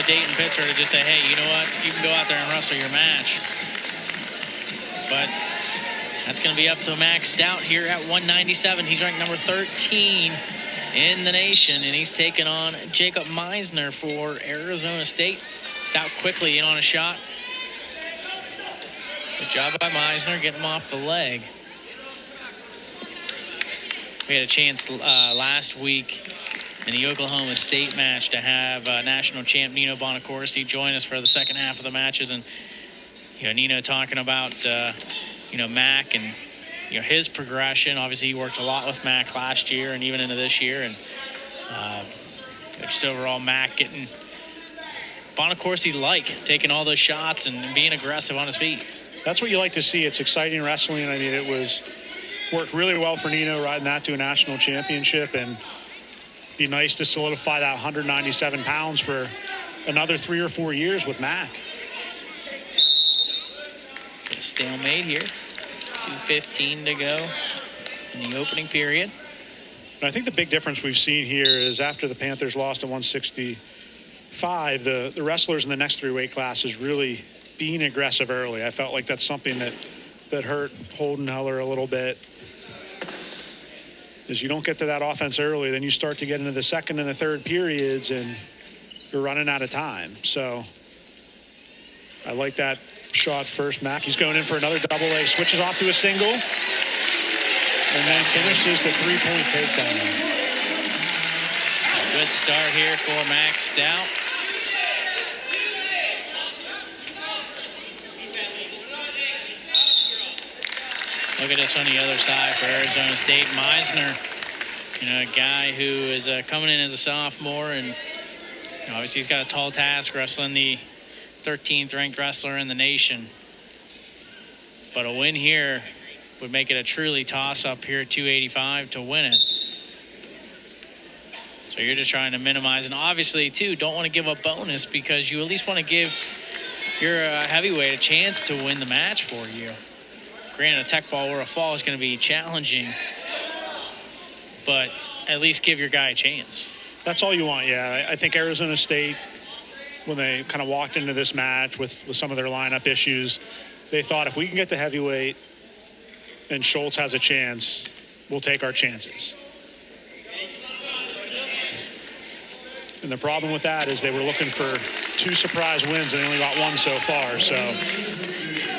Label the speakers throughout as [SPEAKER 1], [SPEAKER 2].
[SPEAKER 1] of Dayton Pitzer to just say, hey, you know what? You can go out there and wrestle your match. But that's going to be up to Max Stout here at 197. He's ranked number 13 in the nation, and he's taking on Jacob Meissner for Arizona State. Stout quickly in on a shot. Good job by Meissner getting him off the leg. We had a chance last week in the Oklahoma State match to have national champ Nino Bonacorsi join us for the second half of the matches, and Nino talking about Mac and his progression. Obviously, he worked a lot with Mac last year and even into this year, and just overall Mac getting Bonacorsi taking all those shots and being aggressive on his feet.
[SPEAKER 2] That's what you like to see. It's exciting wrestling. I mean, it worked really well for Nino riding that to a national championship, and be nice to solidify that 197 pounds for another 3 or 4 years with Mac.
[SPEAKER 1] A stalemate here. 2:15 to go in the opening period.
[SPEAKER 2] And I think the big difference we've seen here is after the Panthers lost at 165, the wrestlers in the next 3 weight classes really being aggressive early. I felt like that's something that hurt Holden Heller a little bit. Is you don't get to that offense early, then you start to get into the second and the third periods, and you're running out of time. So I like that shot first. Mac, he's going in for another double leg, switches off to a single, and then finishes the 3-point takedown.
[SPEAKER 1] A good start here for Max Stout. Look at this on the other side for Arizona State. Meissner, a guy who is coming in as a sophomore, and obviously he's got a tall task wrestling the 13th ranked wrestler in the nation. But a win here would make it a truly toss-up here at 285 to win it. So you're just trying to minimize, and obviously too don't want to give up bonus, because you at least want to give your heavyweight a chance to win the match for you. Granted, a tech fall or a fall is going to be challenging, but at least give your guy a chance.
[SPEAKER 2] That's all you want. Yeah, I think Arizona State, when they kind of walked into this match with some of their lineup issues, they thought if we can get the heavyweight and Schultz has a chance, we'll take our chances. And the problem with that is they were looking for 2 surprise wins, and they only got 1 so far. So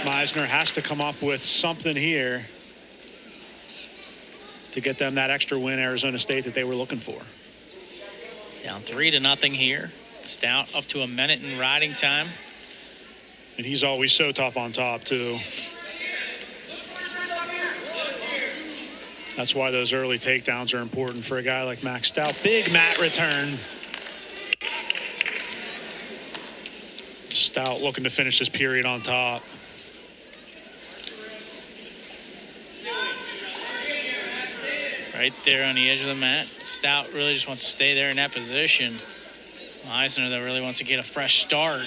[SPEAKER 2] Meissner has to come up with something here to get them that extra win, Arizona State, that they were looking for.
[SPEAKER 1] It's down 3-0 here. Stout up to a minute in riding time.
[SPEAKER 2] And he's always so tough on top, too. That's why those early takedowns are important for a guy like Max Stout. Big mat return. Stout looking to finish this period on top.
[SPEAKER 1] Right there on the edge of the mat. Stout really just wants to stay there in that position. Meissner, that really wants to get a fresh start.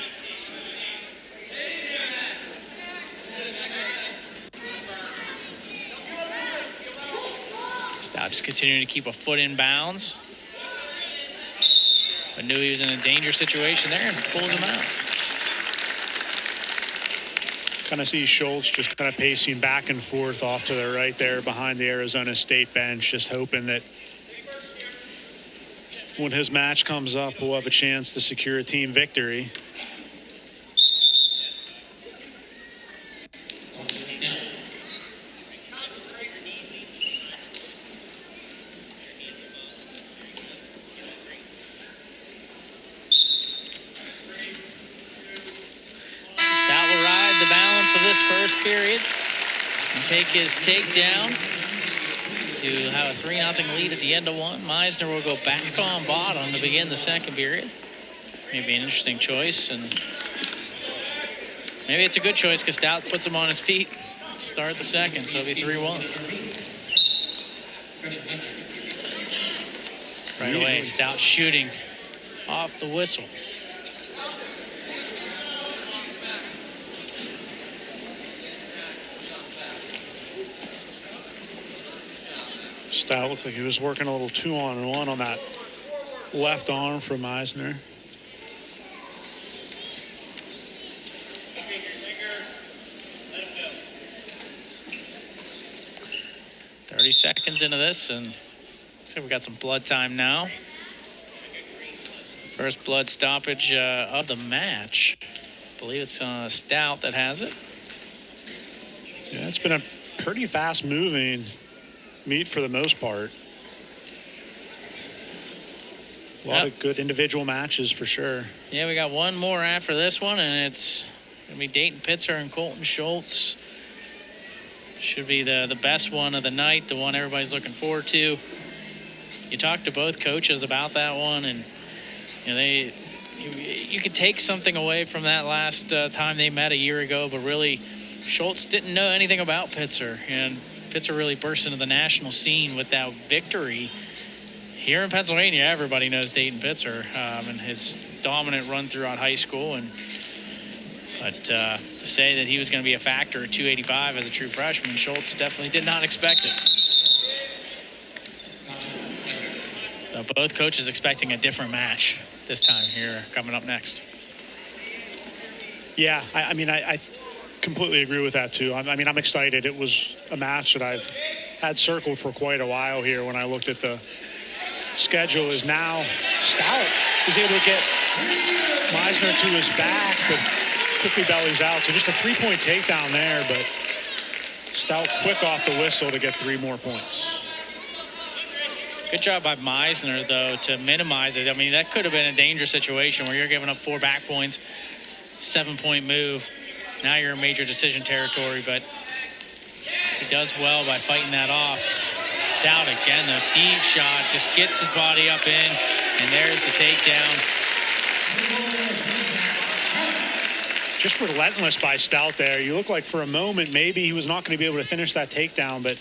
[SPEAKER 1] Stout just continuing to keep a foot in bounds. But knew he was in a dangerous situation there and pulls him out.
[SPEAKER 2] Kind of see Schultz just kind of pacing back and forth off to the right there behind the Arizona State bench, just hoping that when his match comes up, we'll have a chance to secure a team victory.
[SPEAKER 1] Of this first period and take his takedown to have a 3-0 lead at the end of 1. Meissner will go back on bottom to begin the second period. Maybe an interesting choice, and maybe it's a good choice because Stout puts him on his feet to start the second, so it'll be 3-1. Right away, Stout shooting off the whistle.
[SPEAKER 2] Stout looked like he was working a little 2-on-1 on that left arm from Meissner.
[SPEAKER 1] 30 seconds into this, and looks like we got some blood time now. First blood stoppage of the match. I believe it's Stout that has it.
[SPEAKER 2] Yeah, it's been a pretty fast-moving meet for the most part. A lot of good individual matches for sure.
[SPEAKER 1] Yeah, we got one more after this one, and it's going to be Dayton Pitzer and Colton Schultz. Should be the best one of the night, the one everybody's looking forward to. You talked to both coaches about that one, and you could take something away from that last time they met a year ago, but really Schultz didn't know anything about Pitzer, and Pitzer really burst into the national scene with that victory. Here in Pennsylvania, everybody knows Dayton Pitzer and his dominant run throughout high school. But to say that he was going to be a factor at 285 as a true freshman, Schultz definitely did not expect it. So both coaches expecting a different match this time here coming up next.
[SPEAKER 2] Yeah, I completely agree with that too. I'm excited. It was a match that I've had circled for quite a while here when I looked at the schedule. Is now Stout is able to get Meissner to his back, but quickly bellies out. So just a 3-point takedown there, but Stout quick off the whistle to get 3 more points.
[SPEAKER 1] Good job by Meissner, though, to minimize it. I mean, that could have been a dangerous situation where you're giving up 4 back points, 7-point move. Now you're in major decision territory, but he does well by fighting that off. Stout again, the deep shot, just gets his body up in, and there's the takedown.
[SPEAKER 2] Just relentless by Stout there. You look like for a moment maybe he was not going to be able to finish that takedown, but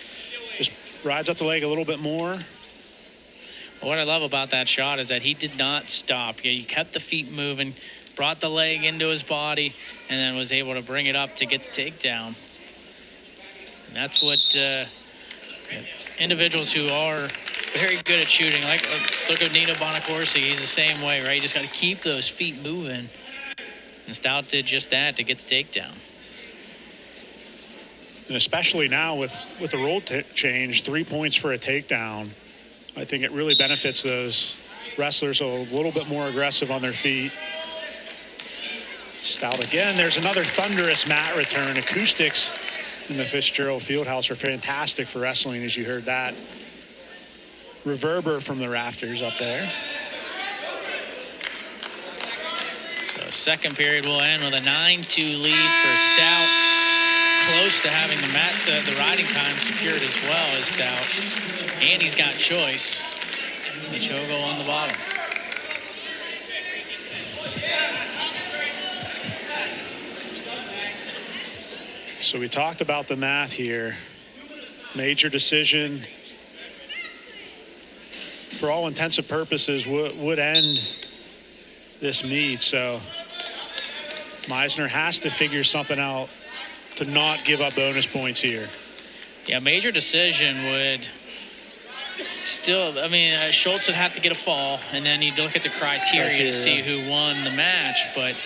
[SPEAKER 2] just rides up the leg a little bit more.
[SPEAKER 1] What I love about that shot is that he did not stop. Yeah, he kept the feet moving, brought the leg into his body, and then was able to bring it up to get the takedown. And that's what individuals who are very good at shooting, like look at Nino Bonacorsi, he's the same way, right? You just got to keep those feet moving. And Stout did just that to get the takedown.
[SPEAKER 2] And especially now with the rule change, 3 points for a takedown, I think it really benefits those wrestlers a little bit more aggressive on their feet. Stout again. There's another thunderous mat return. Acoustics in the Fitzgerald Fieldhouse are fantastic for wrestling, as you heard that reverber from the rafters up there.
[SPEAKER 1] So second period will end with a 9-2 lead for Stout. Close to having the riding time secured as well as Stout. And he's got choice. Michogo on the bottom.
[SPEAKER 2] So we talked about the math here. Major decision, for all intents and purposes, would end this meet. So Meissner has to figure something out to not give up bonus points here.
[SPEAKER 1] Yeah, major decision would still, I mean, Schultz would have to get a fall, and then you'd look at the criteria to see who won the match, but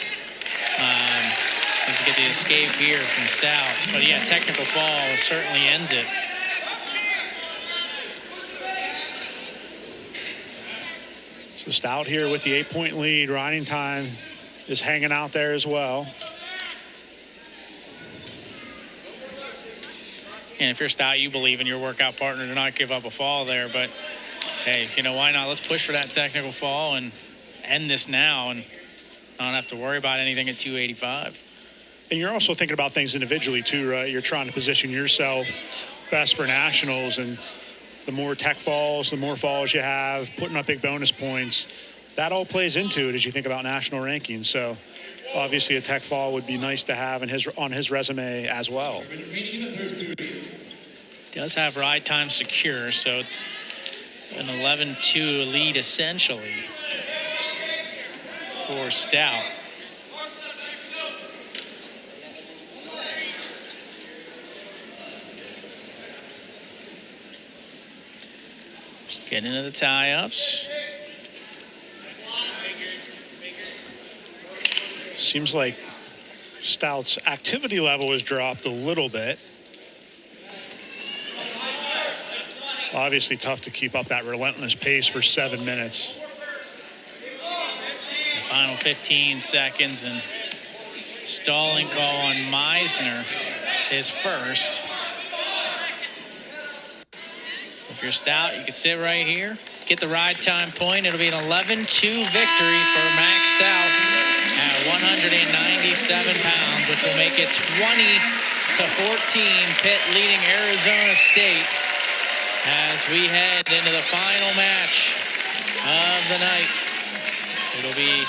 [SPEAKER 1] to get the escape here from Stout. But yeah, technical fall certainly ends it.
[SPEAKER 2] So Stout here with the 8-point lead. Riding time is hanging out there as well.
[SPEAKER 1] And if you're Stout, you believe in your workout partner to not give up a fall there. But hey, you know, why not? Let's push for that technical fall and end this now and not have to worry about anything at 285.
[SPEAKER 2] And you're also thinking about things individually too, right? You're trying to position yourself best for nationals, and the more tech falls, the more falls you have, putting up big bonus points, that all plays into it as you think about national rankings. So obviously a tech fall would be nice to have on his resume as well.
[SPEAKER 1] Does have ride time secure, so it's an 11-2 lead essentially for Stout. Just getting into the tie-ups.
[SPEAKER 2] Seems like Stout's activity level has dropped a little bit. Obviously tough to keep up that relentless pace for 7 minutes.
[SPEAKER 1] The final 15 seconds, and stalling call on Meissner, his first. If you're Stout, you can sit right here, get the ride time point. It'll be an 11-2 victory for Max Stout at 197 pounds, which will make it 20-14. Pitt leading Arizona State as we head into the final match of the night. It'll be